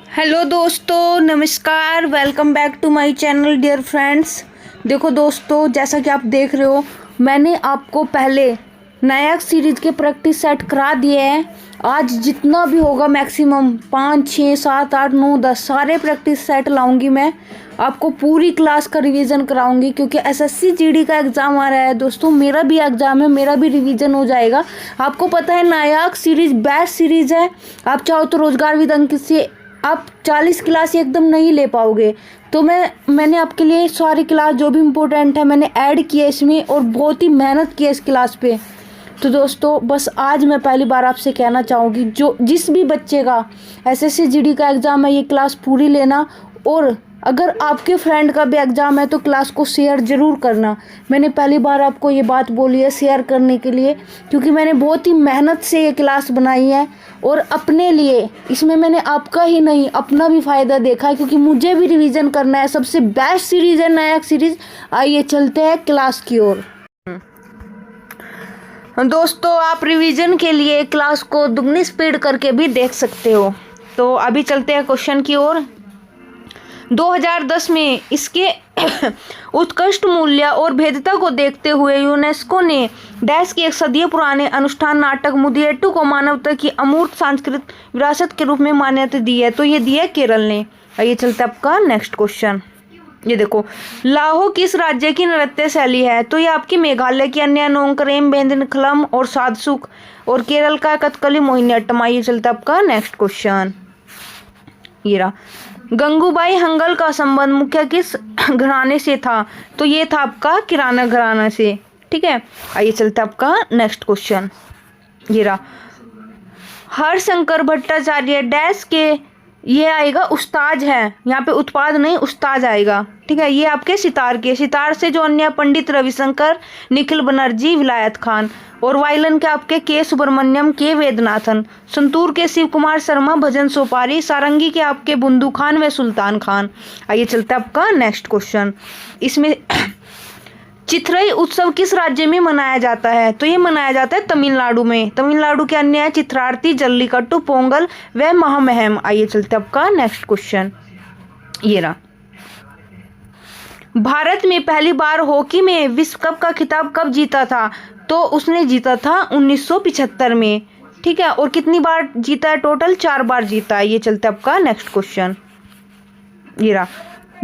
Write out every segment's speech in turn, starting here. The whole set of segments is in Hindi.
हेलो दोस्तों, नमस्कार। Welcome back to my channel dear friends. देखो दोस्तों, जैसा कि आप देख रहे हो, मैंने आपको पहले नायक सीरीज़ के प्रैक्टिस सेट करा दिए हैं। आज जितना भी होगा मैक्सिमम 5, 6, 7, 8, 9, 10 सारे प्रैक्टिस सेट लाऊंगी। मैं आपको पूरी क्लास का रिवीजन कराऊंगी क्योंकि एसएससी जीडी का एग्ज़ाम आ रहा है दोस्तों। मेरा भी एग्ज़ाम है, मेरा भी रिवीजन हो जाएगा। आपको पता है नायक सीरीज़ बेस्ट सीरीज़ है। आप चाहो तो रोजगार विद अंकित से आप 40 क्लास एकदम नहीं ले पाओगे। तो मैंने आपके लिए सारी क्लास जो भी इम्पोर्टेंट है मैंने ऐड किया इसमें, और बहुत ही मेहनत की है इस क्लास पे। तो दोस्तों बस आज मैं पहली बार आपसे कहना चाहूँगी, जिस भी बच्चे का एसएससी जीडी का एग्ज़ाम है ये क्लास पूरी लेना, और अगर आपके फ्रेंड का भी एग्ज़ाम है तो क्लास को शेयर ज़रूर करना। मैंने पहली बार आपको ये बात बोली है शेयर करने के लिए, क्योंकि मैंने बहुत ही मेहनत से ये क्लास बनाई है और अपने लिए। इसमें मैंने आपका ही नहीं अपना भी फ़ायदा देखा है, क्योंकि मुझे भी रिवीजन करना है। सबसे बेस्ट सीरीज़ है नायक सीरीज़। आइए चलते हैं क्लास की ओर। दोस्तों आप रिवीजन के लिए क्लास को दुगनी स्पीड करके भी देख सकते हो। तो अभी चलते हैं क्वेश्चन की ओर। 2010 में इसके उत्कृष्ट मूल्य और भेद्यता को देखते हुए यूनेस्को ने डैश की एक सदी पुराने अनुष्ठान नाटक मुदियट्टू को मानवता की अमूर्त सांस्कृतिक विरासत के रूप में मान्यता दी है। तो ये दिया केरल ने। आइए चलते आपका नेक्स्ट क्वेश्चन। ये देखो, लाहो किस राज्य की नृत्य शैली है? तो ये आपकी मेघालय की अन्य नोंगकरेम बेंदिनखलम और साधसुक, और केरल का कथकली मोहिनीअट्टम। आइए चलते आपका नेक्स्ट क्वेश्चन। ये रहा, गंगूबाई हंगल का संबंध मुख्य किस घराने से था? तो ये था आपका किराना घराना से। ठीक है, आइए चलते आपका नेक्स्ट क्वेश्चन। ये रहा, हरशंकर भट्टाचार्य डैश के, ये आएगा उस्ताद है, यहाँ पे उत्पाद नहीं उस्ताद आएगा। ठीक है, ये आपके सितार के, सितार से जो अन्य पंडित रविशंकर, निखिल बनर्जी, विलायत खान, और वायलिन के आपके के सुब्रमण्यम, के वेदनाथन, संतूर के शिव कुमार शर्मा, भजन सोपारी, सारंगी के आपके बुंदू खान व सुल्तान खान। आइए चलते आपका नेक्स्ट क्वेश्चन। इसमें चिथरई उत्सव किस राज्य में मनाया जाता है? तो ये मनाया जाता है तमिलनाडु में। तमिलनाडु के अन्य है चित्रार्थी, जल्लीकट्टू, पोंगल व महामहिम। आइए चलते आपका नेक्स्ट क्वेश्चन। ये रहा, भारत में पहली बार हॉकी में विश्व कप का खिताब कब जीता था? तो उसने जीता था 1975 में। ठीक है, और कितनी बार जीता है? टोटल 4 बार जीता है। ये चलते आपका नेक्स्ट क्वेश्चन। ये रहा,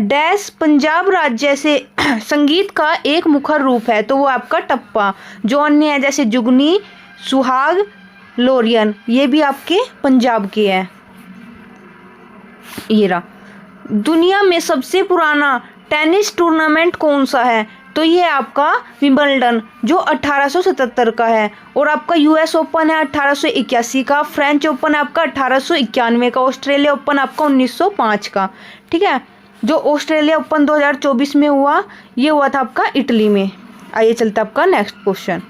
डैश पंजाब राज्य से संगीत का एक मुखर रूप है? तो वो आपका टप्पा। जो अन्य है जैसे जुगनी, सुहाग, लोरियन, ये भी आपके पंजाब के हैं। ये रहा, दुनिया में सबसे पुराना टेनिस टूर्नामेंट कौन सा है? तो ये आपका विंबलडन, जो 1877 का है, और आपका यूएस ओपन है 1881 का, फ्रेंच ओपन है आपका 1891 का, ऑस्ट्रेलिया ओपन आपका 1905 का। ठीक है, जो ऑस्ट्रेलिया ओपन 2024 में हुआ, ये हुआ था आपका इटली में। आइए चलते आपका नेक्स्ट क्वेश्चन।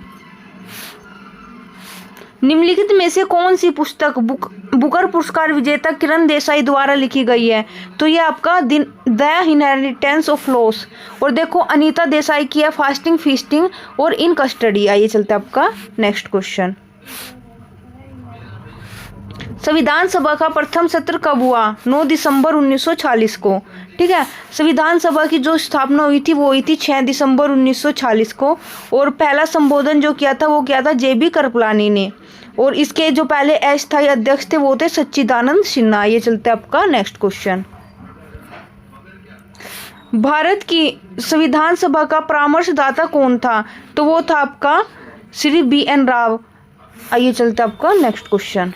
निम्नलिखित में से कौन सी पुस्तक बुकर पुरस्कार विजेता किरण देसाई द्वारा लिखी गई है? तो ये आपका द इनहेरिटेंस ऑफ लॉस, और देखो अनीता देसाई की है फास्टिंग, फीस्टिंग और इन कस्टडी। आइए चलते आपका नेक्स्ट क्वेश्चन। संविधान सभा का प्रथम सत्र कब हुआ? 9 दिसंबर 1940 को। ठीक है, संविधान सभा की जो स्थापना हुई थी वो हुई थी 6 दिसंबर 1940 को, और पहला संबोधन जो किया था वो किया था जेबी कृपलानी ने, और इसके जो पहले अस्थायी अध्यक्ष थे वो थे सच्चिदानंद सिन्हा। ये चलते आपका नेक्स्ट क्वेश्चन। भारत की संविधान सभा का परामर्शदाता कौन था? तो वो था आपका श्री BN राव। आइए चलते आपका नेक्स्ट क्वेश्चन।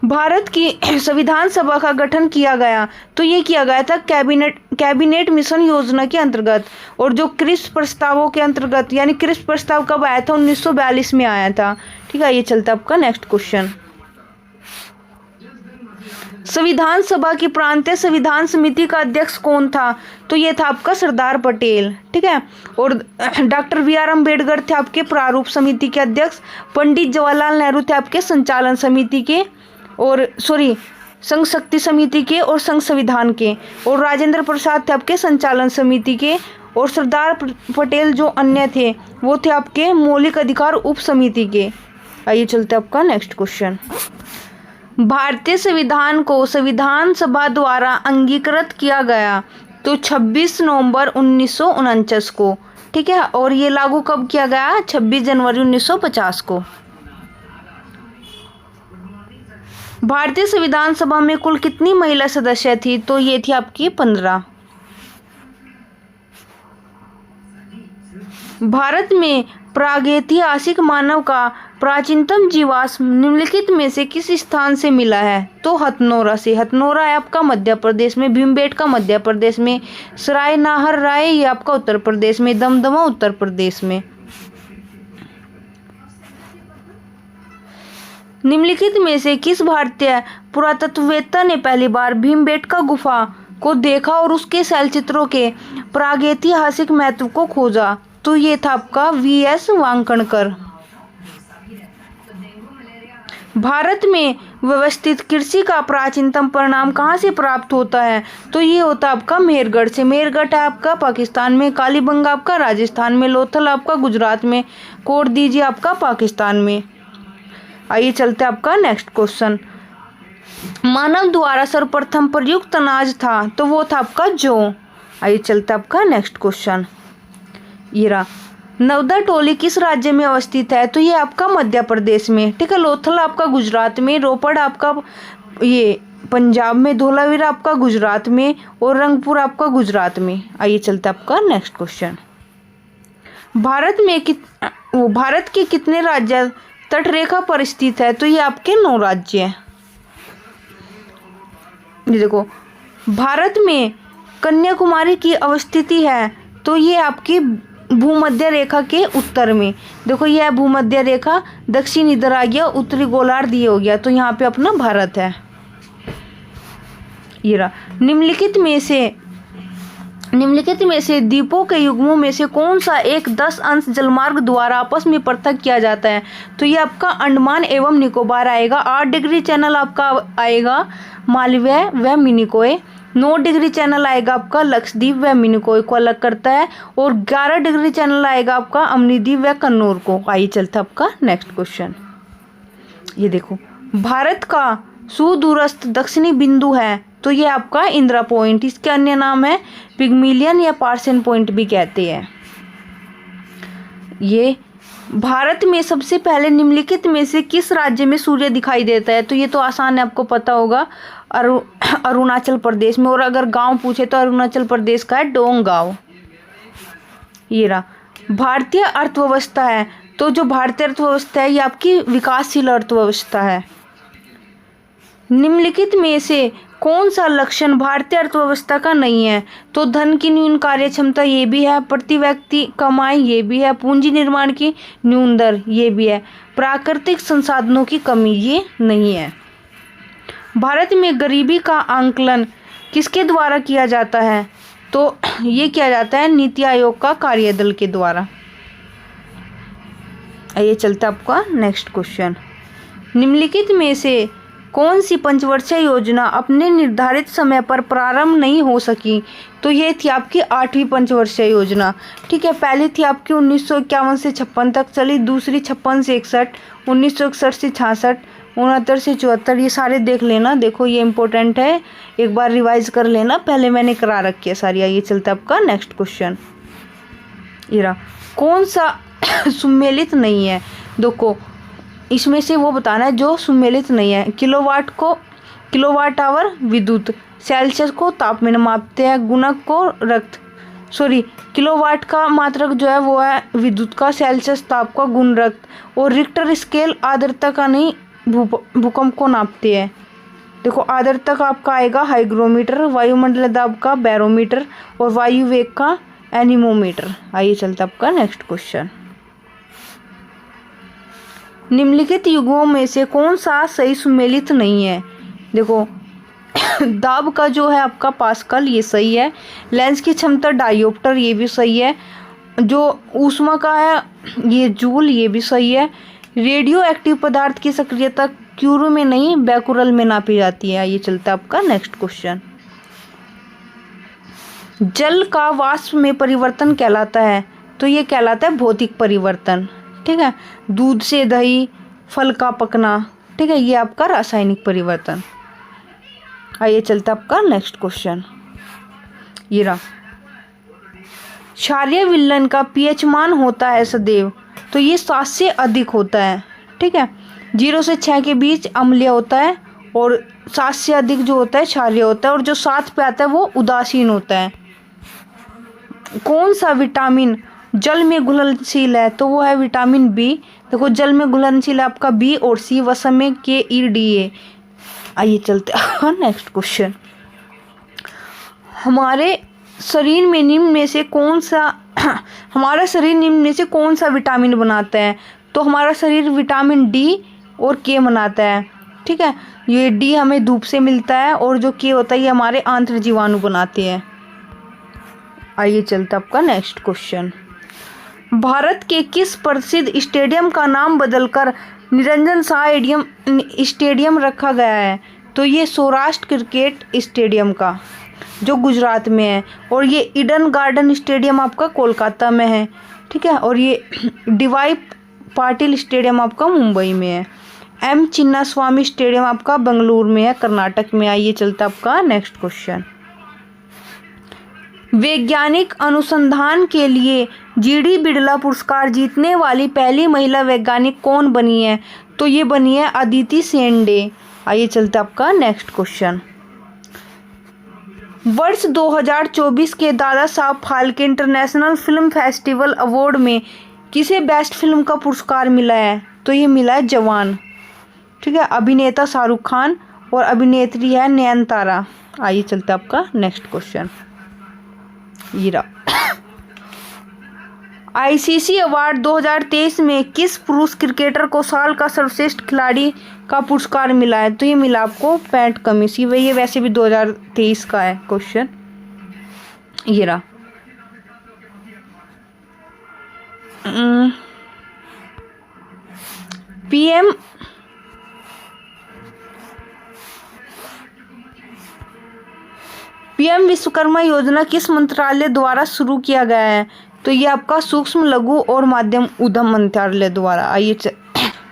भारत की संविधान सभा का गठन किया गया, तो ये किया गया था कैबिनेट मिशन योजना के अंतर्गत, और जो क्रिस्प प्रस्तावों के अंतर्गत, यानी क्रिस्प प्रस्ताव कब आया था? 1942 में आया था। ठीक है, ये चलता आपका नेक्स्ट क्वेश्चन। संविधान सभा की प्रांतीय संविधान समिति का अध्यक्ष कौन था? तो ये था आपका सरदार पटेल। ठीक है, और डॉक्टर BR अम्बेडकर थे आपके प्रारूप समिति के अध्यक्ष, पंडित जवाहरलाल नेहरू थे आपके संचालन समिति के, और संघ शक्ति समिति के और संघ संविधान के, और राजेंद्र प्रसाद थे आपके संचालन समिति के, और सरदार पटेल जो अन्य थे वो थे आपके मौलिक अधिकार उप समिति के। आइए चलते आपका नेक्स्ट क्वेश्चन। भारतीय संविधान को संविधान सभा द्वारा अंगीकृत किया गया तो 26 नवंबर 1949 को, ठीक है। और ये लागू कब किया गया? 26 जनवरी 1950 को। भारतीय संविधान सभा में कुल कितनी महिला सदस्य थी? तो ये थी आपकी 15। भारत में प्रागैतिहासिक मानव का प्राचीनतम जीवाश्म निम्नलिखित में से किस स्थान से मिला है? तो हथनोरा से। हथनोरा है आपका मध्य प्रदेश में, भीमबेटका मध्य प्रदेश में, सराय नाहर राय ये आपका उत्तर प्रदेश में, दमदमा उत्तर प्रदेश में। निम्नलिखित में से किस भारतीय पुरातत्ववेत्ता ने पहली बार भीमबेटका गुफा को देखा और उसके शैलचित्रों के प्रागैतिहासिक महत्व को खोजा? तो ये था आपका वीएस वांकणकर। भारत में व्यवस्थित कृषि का प्राचीनतम परिणाम कहाँ से प्राप्त होता है? तो ये होता है आपका मेहरगढ़ से। मेहरगढ़ है आपका पाकिस्तान में, कालीबंगा आपका राजस्थान में, लोथल आपका गुजरात में, कोट दीजिए आपका पाकिस्तान में। आइए चलते आपका नेक्स्ट क्वेश्चन। मानव द्वारा सर्वप्रथम प्रयुक्त अनाज था तो वो था आपका जौ। आइए चलते आपका नेक्स्ट क्वेश्चन। ये रहा, नवदा टोली किस राज्य में अवस्थित है? तो ये आपका मध्य प्रदेश में, ठीक है। लोथल आपका गुजरात में, रोपड़ आपका ये पंजाब में, धोलावीरा आपका गुजरात में और रंगपुर आपका गुजरात में। आइए चलते आपका नेक्स्ट क्वेश्चन। भारत के कितने राज्य तटरेखा पर स्थित है? तो ये आपके 9 राज्य हैं। ये देखो, भारत में कन्याकुमारी की अवस्थिति है तो ये आपकी भूमध्य रेखा के उत्तर में। देखो ये है भूमध्य रेखा, दक्षिण इधर आ गया, उत्तरी गोलार्ध ये हो गया, तो यहाँ पे अपना भारत है। ये रहा, निम्नलिखित में से द्वीपों के युग्मों में से कौन सा एक 10 अंश जलमार्ग द्वारा आपस में पृथक किया जाता है? तो ये आपका अंडमान एवं निकोबार आएगा। 8 डिग्री चैनल आपका आएगा मालवीय व मिनिकॉय। 9 डिग्री चैनल आएगा आपका लक्षद्वीप व मिनिकॉय को अलग करता है, और 11 डिग्री चैनल आएगा आपका अमनीद्वीप व कन्नौर को। आइए चलता आपका नेक्स्ट क्वेश्चन। ये देखो, भारत का सुदूरस्थ दक्षिणी बिंदु है तो ये आपका इंदिरा पॉइंट, इसके अन्य नाम है पिग्मिलियन या पार्सन पॉइंट भी कहते हैं। ये भारत में सबसे पहले निम्नलिखित में से किस राज्य में सूर्य दिखाई देता है? तो ये तो आसान है, आपको पता होगा, अरुणाचल प्रदेश में। और अगर गांव पूछे तो अरुणाचल प्रदेश का है डोंग गांव। ये रहा, भारतीय अर्थव्यवस्था है तो जो भारतीय अर्थव्यवस्था है ये आपकी विकासशील अर्थव्यवस्था है। निम्नलिखित में से कौन सा लक्षण भारतीय अर्थव्यवस्था का नहीं है? तो धन की न्यून कार्य क्षमता ये भी है, प्रति व्यक्ति कमाई ये भी है, पूंजी निर्माण की न्यून दर ये भी है, प्राकृतिक संसाधनों की कमी ये नहीं है। भारत में गरीबी का आंकलन किसके द्वारा किया जाता है? तो ये किया जाता है नीति आयोग का कार्यदल के द्वारा। आइए चलता आपका नेक्स्ट क्वेश्चन। निम्नलिखित में से कौन सी पंचवर्षीय योजना अपने निर्धारित समय पर प्रारंभ नहीं हो सकी? तो ये थी आपकी 8वीं पंचवर्षीय योजना, ठीक है। पहली थी आपकी 1951 से 56 तक चली, दूसरी 56 से 61, 1961 से 66, 69 से 74। ये सारे देख लेना, देखो ये इंपॉर्टेंट है, एक बार रिवाइज कर लेना, पहले मैंने करा रखी है सारी। आइए चलता आपका नेक्स्ट क्वेश्चन। ये रहा, कौन सा सुमेलित नहीं है? देखो इसमें से वो बताना है जो सुमेलित नहीं है। किलोवाट आवर विद्युत, सेल्सियस को ताप में मापते हैं, गुणक को किलोवाट का मात्रक जो है वो है विद्युत का, सेल्सियस ताप का, गुण रक्त, और रिक्टर स्केल आर्द्रता का नहीं भूकंप को नापते हैं। देखो आर्द्रता का आपका आएगा हाइग्रोमीटर, वायुमंडल दाब का बैरोमीटर, और वायु वेग का एनीमोमीटर। आइए चलता आपका नेक्स्ट क्वेश्चन। निम्नलिखित युग्मों में से कौन सा सही सुमेलित नहीं है? देखो दाब का जो है आपका पास्कल ये सही है, लेंस की क्षमता डायोप्टर ये भी सही है, जो ऊष्मा का है ये जूल ये भी सही है, रेडियो एक्टिव पदार्थ की सक्रियता क्यूरो में नहीं बैकुरल में नापी जाती है। ये चलता है आपका नेक्स्ट क्वेश्चन। जल का वाष्प में परिवर्तन कहलाता है तो ये कहलाता है भौतिक परिवर्तन, ठीक है। दूध से दही, फल का पकना, ठीक ठीक है, ये आपका रासायनिक परिवर्तन। आइए चलते आपका नेक्स्ट क्वेश्चन। ये रहा, क्षारीय विलयन का पीएच मान होता है सदैव, तो ये 7 से अधिक होता है। ठीक है, 0 से 6 के बीच अम्लीय होता है और 7 से अधिक जो होता है क्षारीय होता है, और जो 7 पे आता है वो उदासीन होता है। कौन सा विटामिन जल में घुलनशील है? तो वो है विटामिन बी। देखो जल में घुलनशील है आपका बी, और सी वसा में KE, आइए चलते हैं नेक्स्ट क्वेश्चन। हमारे शरीर निम्न में से कौन सा विटामिन बनाता है? तो हमारा शरीर विटामिन डी और के बनाता है। ठीक है, ये डी हमें धूप से मिलता है और जो के होता है ये हमारे आंत्र जीवाणु बनाते हैं। आइए चलते आपका नेक्स्ट क्वेश्चन। भारत के किस प्रसिद्ध स्टेडियम का नाम बदलकर निरंजन शाह स्टेडियम रखा गया है? तो ये सौराष्ट्र क्रिकेट स्टेडियम का, जो गुजरात में है, और ये ईडन गार्डन स्टेडियम आपका कोलकाता में है। ठीक है, और ये DY पाटिल स्टेडियम आपका मुंबई में है। M चिन्नास्वामी स्टेडियम आपका बेंगलुरु में है, कर्नाटक में। आइए चलता आपका नेक्स्ट क्वेश्चन। वैज्ञानिक अनुसंधान के लिए GD बिड़ला पुरस्कार जीतने वाली पहली महिला वैज्ञानिक कौन बनी है? तो ये बनी है अदिति सेंडे। आइए चलते आपका नेक्स्ट क्वेश्चन। वर्ष 2024 के Dada Saheb Phalke international film festival award में किसे बेस्ट फिल्म का पुरस्कार मिला है? तो ये मिला है जवान। ठीक है, अभिनेता शाहरुख खान और अभिनेत्री है नयनतारा। आइए चलते आपका नेक्स्ट क्वेश्चन। ये रहा, ICC अवार्ड 2023 में किस पुरुष क्रिकेटर को साल का सर्वश्रेष्ठ खिलाड़ी का पुरस्कार मिला है? तो ये मिला आपको पैट कमिंस। ये वैसे भी 2023 का है क्वेश्चन। ये रहा, PM विश्वकर्मा योजना किस मंत्रालय द्वारा शुरू किया गया है? तो ये आपका सूक्ष्म लघु और माध्यम उद्यम मंत्रालय द्वारा। आइए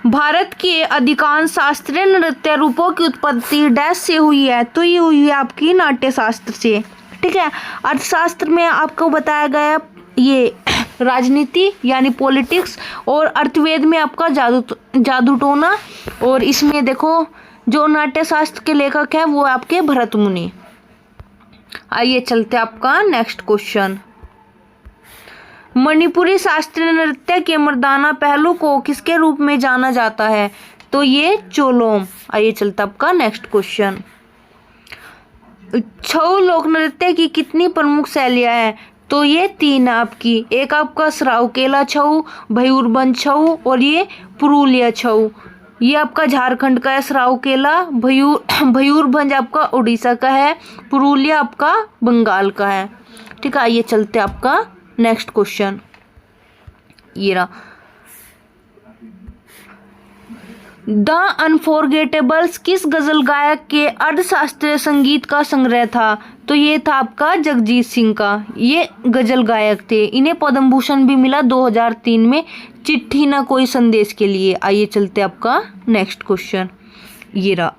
भारत के अधिकांश शास्त्रीय नृत्य रूपों की उत्पत्ति डैश से हुई है? तो ये हुई है आपकी नाट्य शास्त्र से। ठीक है, अर्थशास्त्र में आपको बताया गया ये राजनीति यानी पॉलिटिक्स, और अर्थवेद में आपका जादू टोना, और इसमें देखो जो नाट्य शास्त्र के लेखक है वो आपके भरत मुनि। आइए चलते आपका नेक्स्ट क्वेश्चन। मणिपुरी शास्त्रीय नृत्य के मर्दाना पहलू को किसके रूप में जाना जाता है? तो ये चोलोम। आइए चलते आपका नेक्स्ट क्वेश्चन। छऊ लोक नृत्य की कितनी प्रमुख शैलियां हैं? तो ये 3 आपकी, एक आपका सराउकेला छऊ, भयूरभंज छऊ और ये पुरुलिया छऊ। ये आपका झारखंड का है सराउकेला, भयूरभंज आपका उड़ीसा का है, पुरुलिया आपका बंगाल का है। ठीक है, आइए चलते आपका नेक्स्ट क्वेश्चन। ये रहा, द अनफॉरगेटेबल्स किस गजल गायक के अर्धशास्त्रीय संगीत का संग्रह था? तो ये था आपका जगजीत सिंह का, ये गजल गायक थे। इन्हें पद्म भूषण भी मिला 2003 में चिट्ठी ना कोई संदेश के लिए। आइए चलते आपका नेक्स्ट क्वेश्चन। ये रहा,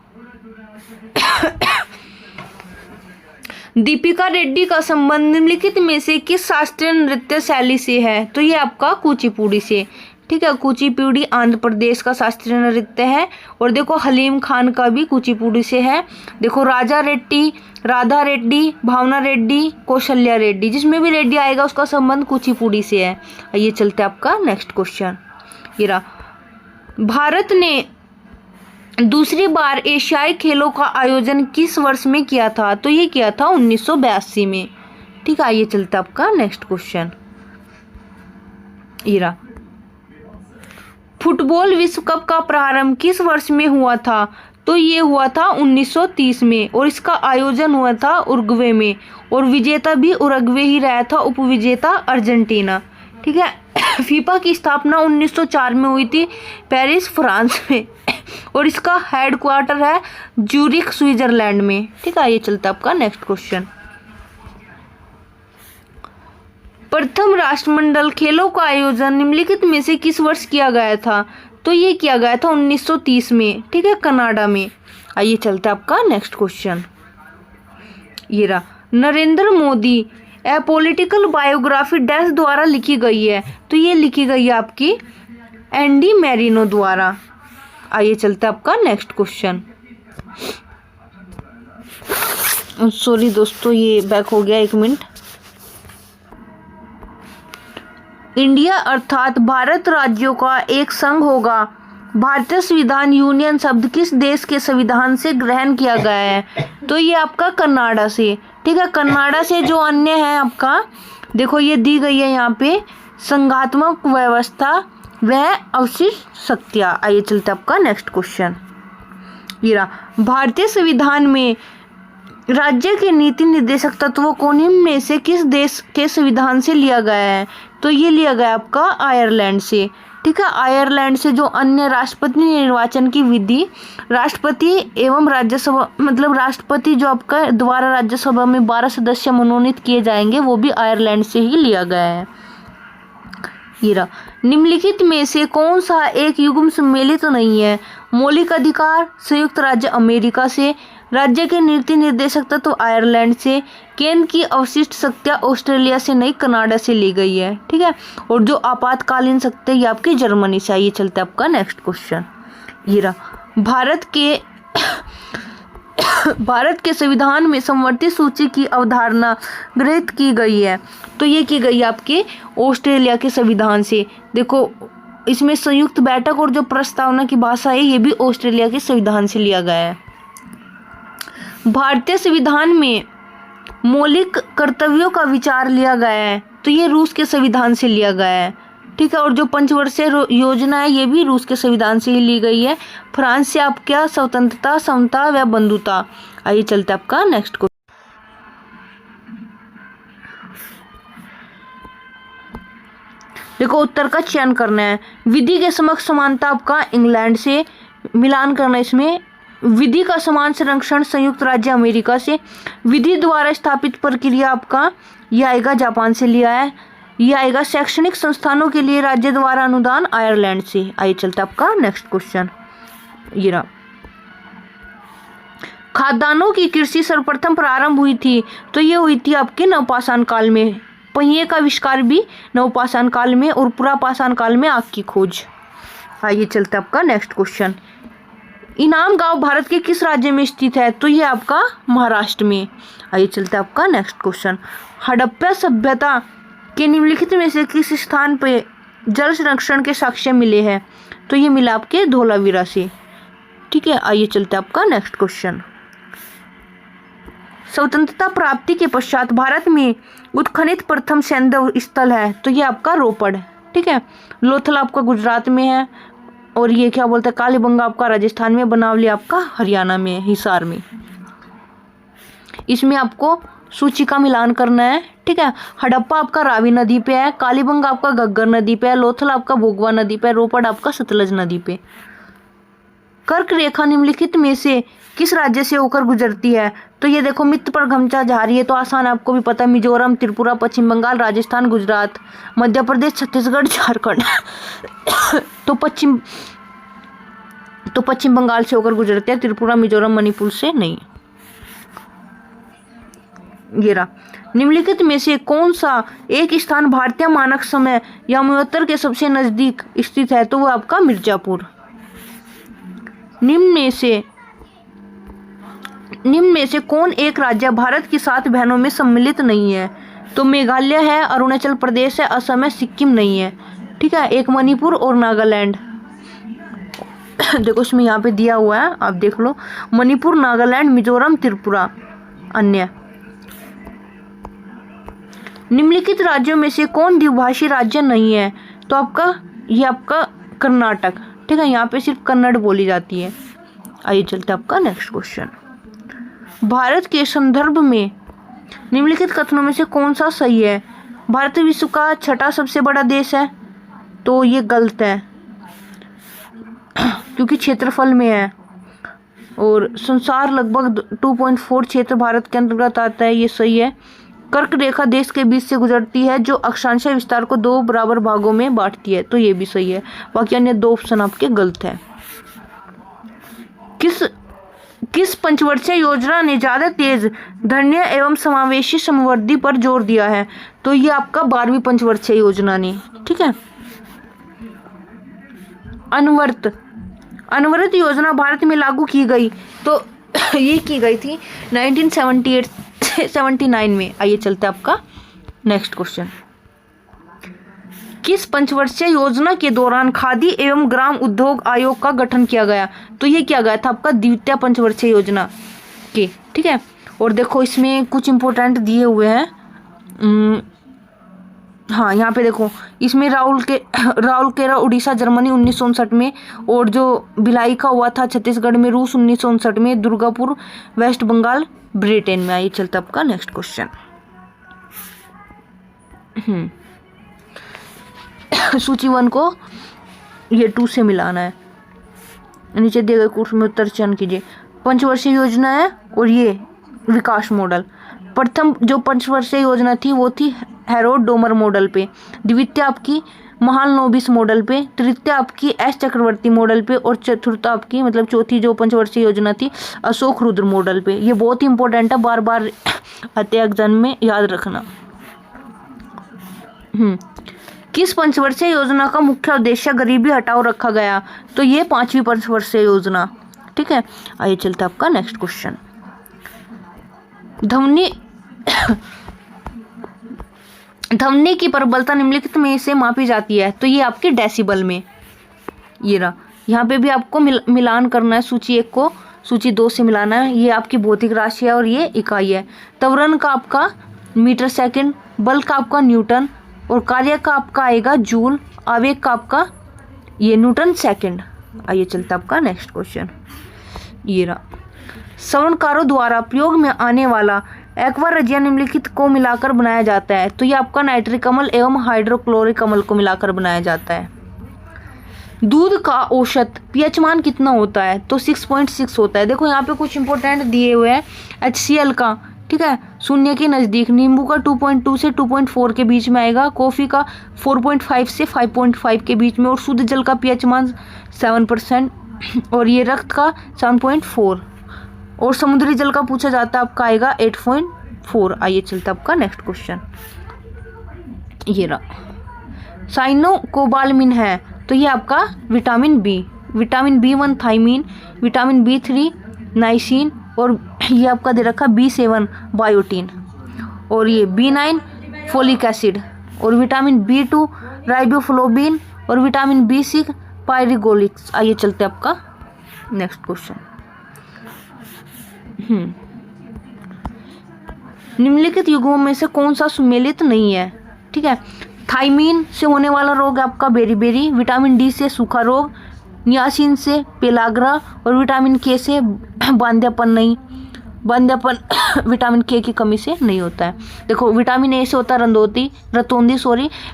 दीपिका रेड्डी का संबंध निम्नलिखित में से किस शास्त्रीय नृत्य शैली से है? तो ये आपका कुचिपुड़ी से। ठीक है, कुचिपुड़ी आंध्र प्रदेश का शास्त्रीय नृत्य है। और देखो हलीम खान का भी कुचिपुड़ी से है। देखो राजा रेड्डी, राधा रेड्डी, भावना रेड्डी, कौशल्या रेड्डी, जिसमें भी रेड्डी आएगा उसका संबंध कुचिपुड़ी से है। आइए चलते आपका नेक्स्ट क्वेश्चन। ये रहा, भारत ने दूसरी बार एशियाई खेलों का आयोजन किस वर्ष में किया था? तो ये किया था 1982 में। ठीक है, आइए चलते आपका नेक्स्ट क्वेश्चन। ये रहा, फुटबॉल विश्व कप का प्रारंभ किस वर्ष में हुआ था? तो ये हुआ था 1930 में, और इसका आयोजन हुआ था उरुग्वे में, और विजेता भी उरुग्वे ही रहा था, उपविजेता अर्जेंटीना। ठीक है, फीफा की स्थापना 1904 में हुई थी पेरिस फ्रांस में, और इसका हेडक्वार्टर है ज्यूरिख स्विट्जरलैंड में। ठीक है, ये चलता आपका नेक्स्ट क्वेश्चन। प्रथम राष्ट्रमंडल खेलों का आयोजन निम्नलिखित में से किस वर्ष किया गया था? तो ये किया गया था 1930 में, ठीक है, कनाडा में। आइए चलते हैं आपका नेक्स्ट क्वेश्चन। ये रहा, नरेंद्र मोदी ए पॉलिटिकल बायोग्राफी डैश द्वारा लिखी गई है। तो ये लिखी गई है आपकी एंडी मैरिनो द्वारा। आइए चलते हैं आपका नेक्स्ट क्वेश्चन। सॉरी दोस्तों, ये बैक हो गया, 1 मिनट। इंडिया अर्थात भारत राज्यों का एक संघ होगा। भारतीय संविधान यूनियन शब्द किस देश के संविधान से ग्रहण किया गया है? तो ये आपका कनाडा से, ठीक है। कनाडा से जो अन्य है आपका, देखो ये दी गई है यहाँ पे, संघात्मक व्यवस्था वह अवशिष्ट शक्तियाँ। आइए चलते आपका नेक्स्ट क्वेश्चन। ये रहा, भारतीय संविधान में राज्य के नीति निर्देशक तत्वों को निम्न में से किस देश के संविधान से लिया गया है? तो ये लिया गया आपका आयरलैंड से, ठीक है। आयरलैंड से जो अन्य राष्ट्रपति निर्वाचन की विधि, राष्ट्रपति एवं राज्यसभा, मतलब राष्ट्रपति जो आपका द्वारा राज्यसभा में 12 सदस्य मनोनीत किए जाएंगे, वो भी आयरलैंड से ही लिया गया है। ये रहा, निम्नलिखित में से कौन सा एक युग्म सम्मिलित नहीं है? मौलिक अधिकार संयुक्त राज्य अमेरिका से, राज्य के नीति निर्देशक तत्व आयरलैंड से, केंद्र की अवशिष्ट शक्तियाँ ऑस्ट्रेलिया से नहीं कनाडा से ली गई है, ठीक है। और जो आपातकालीन शक्ति ये आपकी जर्मनी से। आइए चलते आपका नेक्स्ट क्वेश्चन। ये रहा, भारत के संविधान में समवर्ती सूची की अवधारणा गृहीत की गई है। तो ये की गई आपके ऑस्ट्रेलिया के संविधान से। देखो इसमें संयुक्त बैठक और जो प्रस्तावना की भाषा है ये भी ऑस्ट्रेलिया के संविधान से लिया गया है। भारतीय संविधान में मौलिक कर्तव्यों का विचार लिया गया है। तो ये रूस के संविधान से लिया गया है, ठीक है। और जो पंचवर्षीय योजना है ये भी रूस के संविधान से ही ली गई है। फ्रांस से आप क्या, स्वतंत्रता, समता व बंधुता। आइए चलते आपका नेक्स्ट क्वेश्चन। देखो उत्तर का चयन करना है। विधि के समक्ष समानता आपका इंग्लैंड से, मिलान करना इसमें। विधि का समान संरक्षण संयुक्त राज्य अमेरिका से। विधि द्वारा स्थापित प्रक्रिया आपका यह आएगा जापान से लिया है। यह आएगा शैक्षणिक संस्थानों के लिए राज्य द्वारा अनुदान आयरलैंड से। आइए चलते आपका नेक्स्ट क्वेश्चन। ये रहा, खाद्यान्नों की कृषि सर्वप्रथम प्रारंभ हुई थी। तो ये हुई थी आपके नवपाषाण काल में। पहिए का आविष्कार भी नवपाषाण काल में, और पुरापाषाण काल में आग की खोज। आइए चलते आपका नेक्स्ट क्वेश्चन। इनाम गांव भारत के किस राज्य में स्थित है? तो ये आपका महाराष्ट्र में। आइए चलते आपका नेक्स्ट क्वेश्चन। हड़प्पा सभ्यता के निम्नलिखित में से किस स्थान पे जल संरक्षण के साक्ष्य मिले हैं? तो ये मिला आपके धोलावीरा से, ठीक है। आइए चलते आपका नेक्स्ट क्वेश्चन। स्वतंत्रता प्राप्ति के पश्चात भारत में उत्खनित प्रथम सैन्य स्थल है। तो ये आपका रोपड़, ठीक है। लोथल आपका गुजरात में है, और ये क्या बोलते हैं, कालीबंगा आपका राजस्थान में, बनावली आपका हरियाणा में, हिसार में। इसमें आपको सूची का मिलान करना है, ठीक है। हड़प्पा आपका रावी नदी पे है, कालीबंगा आपका घग्गर नदी पे है, लोथल आपका भोगवा नदी पे है, रोपड़ आपका सतलज नदी पे। कर्क रेखा निम्नलिखित में से किस राज्य से होकर गुजरती है? तो ये देखो मित्र पर घमचा जा रही है, तो आसान आपको भी पता, मिजोरम, त्रिपुरा, पश्चिम बंगाल, राजस्थान, गुजरात, मध्य प्रदेश, छत्तीसगढ़, झारखंड। तो पश्चिम बंगाल से होकर गुजरते हैं, त्रिपुरा, मिजोरम, मणिपुर से नहीं। ये रहा, निम्नलिखित में से कौन सा एक स्थान भारतीय मानक समय या मन्वंतर के सबसे नजदीक स्थित है? तो वो आपका मिर्जापुर। निम्न में से कौन एक राज्य भारत की 7 बहनों में सम्मिलित नहीं है? तो मेघालय है, अरुणाचल प्रदेश है, असम है, सिक्किम नहीं है, ठीक है। एक मणिपुर और नागालैंड। देखो इसमें यहाँ पे दिया हुआ है, आप देख लो, मणिपुर, नागालैंड, मिजोरम, त्रिपुरा, अन्य। निम्नलिखित राज्यों में से कौन द्विभाषी राज्य नहीं है? तो ये आपका कर्नाटक, ठीक है। यहाँ पे सिर्फ कन्नड़ बोली जाती है। आइए चलते आपका नेक्स्ट क्वेश्चन। भारत के संदर्भ में निम्नलिखित कथनों में से कौन सा सही है? भारत विश्व का 6ठा सबसे बड़ा देश है। तो ये गलत है, क्योंकि क्षेत्रफल में है, और संसार लगभग 2.4 क्षेत्र भारत के अंतर्गत आता है, ये सही है। कर्क रेखा देश के बीच से गुजरती है जो अक्षांश विस्तार को 2 बराबर भागों में बांटती है। तो ये भी सही है, बाकी अन्य 2 ऑप्शन आपके गलत है। किस पंचवर्षीय योजना ने ज्यादा तेज धन्य एवं समावेशी समृद्धि पर जोर दिया है? तो ये आपका 12वीं पंचवर्षीय योजना ने, ठीक है। अनवरत योजना भारत में लागू की गई, तो ये की गई थी 1978 से 79 में। आइए चलते आपका नेक्स्ट क्वेश्चन। किस पंचवर्षीय योजना के दौरान खादी एवं ग्राम उद्योग आयोग का गठन किया गया? तो ये किया गया था आपका द्वितीय पंचवर्षीय योजना के, ठीक है। और देखो इसमें कुछ इंपॉर्टेंट दिए हुए हैं। हाँ, यहाँ पे देखो इसमें राउरकेला उड़ीसा जर्मनी 1959 में, और जो भिलाई का हुआ था छत्तीसगढ़ में, रूस 1959 में, दुर्गापुर वेस्ट बंगाल ब्रिटेन में। आइए चलते आपका नेक्स्ट क्वेश्चन। सूची 1 को ये 2 से मिलाना है। नीचे दिए गए कोर्स में उत्तर चयन कीजिए। पंचवर्षीय योजना है और ये विकास मॉडल। प्रथम जो पंचवर्षीय योजना थी वो थी हैरोल्ड डोमर मॉडल पे, द्वितीय आपकी महालनोबिस मॉडल पे, तृतीय आपकी एस चक्रवर्ती मॉडल पे, और चतुर्थ आपकी मतलब चौथी जो पंचवर्षीय योजना थी अशोक रुद्र मॉडल पे। ये बहुत इंपॉर्टेंट है, बार बार आते एग्जाम में याद रखना। किस पंचवर्षीय योजना का मुख्य उद्देश्य गरीबी हटाओ रखा गया? तो ये 5वीं पंचवर्षीय योजना, ठीक है। आइए चलते आपका नेक्स्ट क्वेश्चन। ध्वनि की प्रबलता निम्नलिखित में से मापी जाती है? तो ये आपके डेसिबल में। ये रहा, यहाँ पे भी आपको मिलान करना है। सूची 1 को सूची 2 से मिलाना है। ये आपकी भौतिक राशि है और ये इकाई है। त्वरण का आपका मीटर सेकंड, बल का आपका न्यूटन, और कार्य का आपका आएगा जूल, आवेग का आपका ये न्यूटन सेकंड। आइए चलते आपका नेक्स्ट क्वेश्चन। ये रहा, श्रवणकारों द्वारा प्रयोग में आने वाला एक्वा रजिया निम्नलिखित को मिलाकर बनाया जाता है? तो ये आपका नाइट्रिक अम्ल एवं हाइड्रोक्लोरिक अम्ल को मिलाकर बनाया जाता है। दूध का औसत पीएच मान कितना होता है? तो 6.6 होता है। देखो यहाँ पे कुछ इंपॉर्टेंट दिए हुए हैं। HCl का, ठीक है, 0 के नज़दीक। नींबू का 2.2 से 2.4 के बीच में आएगा। कॉफ़ी का 4.5 से 5.5 के बीच में। और शुद्ध जल का पीएच मान 7%, और ये रक्त का 7.4, और समुद्री जल का पूछा जाता है आपका आएगा 8.4। आइए चलते आपका नेक्स्ट क्वेश्चन। ये रहा, साइनोकोबालामिन है, तो ये आपका vitamin B, vitamin B1 thiamine, vitamin B3 niacin, और ये आपका दे रखा B7 बायोटीन, और ये B9 फोलिक एसिड, और विटामिन B2 राइबोफ्लोबिन, और विटामिन B6 पायरिगोलिक्स। आइए चलते आपका नेक्स्ट क्वेश्चन। निम्नलिखित युग्मों में से कौन सा सुमेलित नहीं है? ठीक है, थाइमीन से होने वाला रोग आपका बेरीबेरी, विटामिन डी से सूखा रोग, नियासिन से पेलाग्रा, और विटामिन के से बांध्यापन नहीं, बांध्यापन विटामिन के की कमी से नहीं होता है। देखो विटामिन ए से होता है रतौंधी,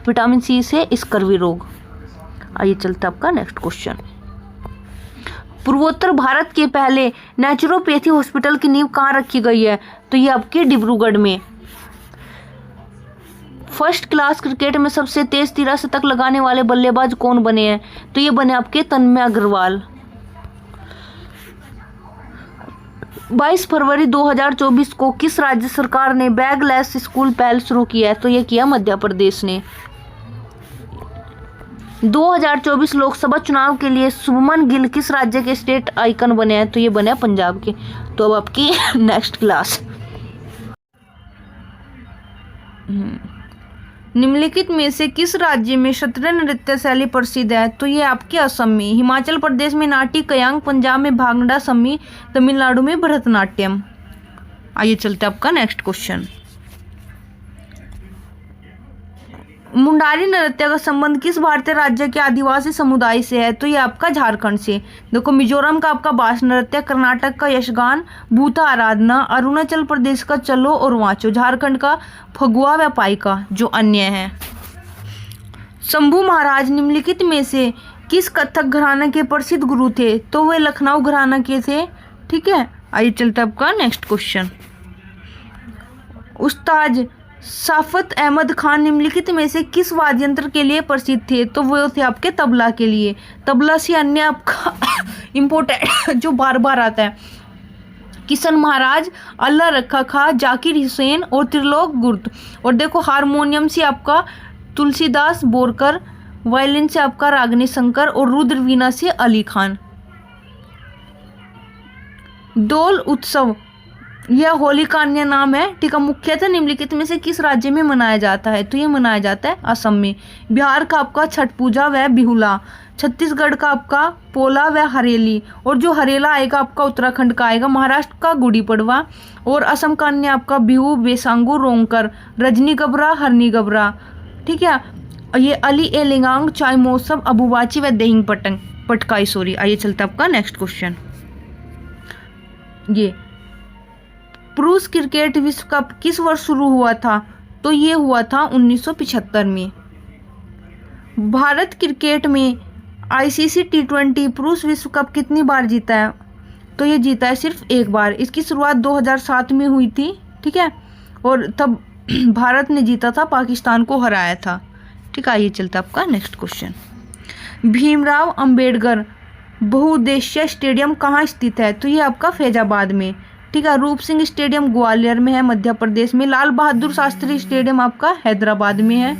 विटामिन सी से स्कर्वी रोग। आइए चलते आपका नेक्स्ट क्वेश्चन। पूर्वोत्तर भारत के पहले नेचुरोपैथी हॉस्पिटल की नींव कहाँ रखी गई है? तो ये आपके डिब्रूगढ़ में। फर्स्ट क्लास क्रिकेट में सबसे तेज 13 शतक लगाने वाले बल्लेबाज कौन बने हैं? तो ये बने आपके तन्मय अग्रवाल। 22 फरवरी 2024 को किस राज्य सरकार ने बैगलेस स्कूल पहल शुरू किया है? तो ये किया मध्य प्रदेश ने। 2024 लोकसभा चुनाव के लिए शुभमन गिल किस राज्य के स्टेट आइकन बने हैं? तो ये बने पंजाब के। तो अब आपकी नेक्स्ट क्लास। निम्नलिखित में से किस राज्य में शतरंज नृत्य शैली प्रसिद्ध है? तो ये आपके असम में, हिमाचल प्रदेश में नाटी कयांग, पंजाब में भांगड़ा सम्मी, तमिलनाडु में भरतनाट्यम। आइए चलते आपका नेक्स्ट क्वेश्चन। मुंडारी नृत्य का संबंध किस भारतीय राज्य के आदिवासी समुदाय से है? तो ये आपका झारखंड से। देखो मिजोरम का आपका बास नृत्य, कर्नाटक का यशगान, भूता आराधना, अरुणाचल प्रदेश का चलो और वाचो, झारखंड का फगुआ व पाइका जो अन्य है। शंभू महाराज निम्नलिखित में से किस कथक घराना के प्रसिद्ध गुरु थे? तो वे लखनऊ घराना के थे। ठीक है, आइए चलते आपका नेक्स्ट क्वेश्चन। उस्ताद साफत अहमद खान निम्नलिखित में से किस वाद्य यंत्र के लिए प्रसिद्ध थे? तो वो थे आपके तबला के लिए। तबला से अन्य आपका इम्पोर्टेंट जो बार बार आता है, किशन महाराज, अल्लाह रखा खा, जाकिर हुसैन और त्रिलोक गुर्द। और देखो हारमोनियम से आपका तुलसीदास बोरकर, वायलिन से आपका रागिनी शंकर और रुद्र वीणा से अली खान। दोल उत्सव यह होली का अन्य नाम है, ठीक है। मुख्यतः निम्नलिखित में से किस राज्य में मनाया जाता है? तो ये मनाया जाता है असम में। बिहार का आपका छठ पूजा व बिहुला, छत्तीसगढ़ का आपका पोला व हरेली, और जो हरेला आएगा आपका उत्तराखंड का आएगा, महाराष्ट्र का गुड़ी पड़वा, और असम का अन्य आपका बिहू, बेसांगू, रोंगकर, रजनी गबरा, हरनी गबरा, ठीक है। ये अली ए लिंगांग, चाय मौसम, अबुबाची व देहिंग पटंग पटकाई सॉरी। आइए चलता है आपका नेक्स्ट क्वेश्चन। ये पुरुष क्रिकेट विश्व कप किस वर्ष शुरू हुआ था? तो ये हुआ था 1975 में। भारत क्रिकेट में आईसीसी T20 पुरुष विश्व कप कितनी बार जीता है? तो ये जीता है सिर्फ एक बार। इसकी शुरुआत 2007 में हुई थी, ठीक है, और तब भारत ने जीता था, पाकिस्तान को हराया था, ठीक है। आइए चलता आपका नेक्स्ट क्वेश्चन। भीमराव अंबेडकर बहुउद्देश्य स्टेडियम कहाँ स्थित है? तो ये आपका फैजाबाद में, ठीक है। रूप सिंह स्टेडियम ग्वालियर में है, मध्य प्रदेश में। लाल बहादुर शास्त्री स्टेडियम आपका हैदराबाद में है।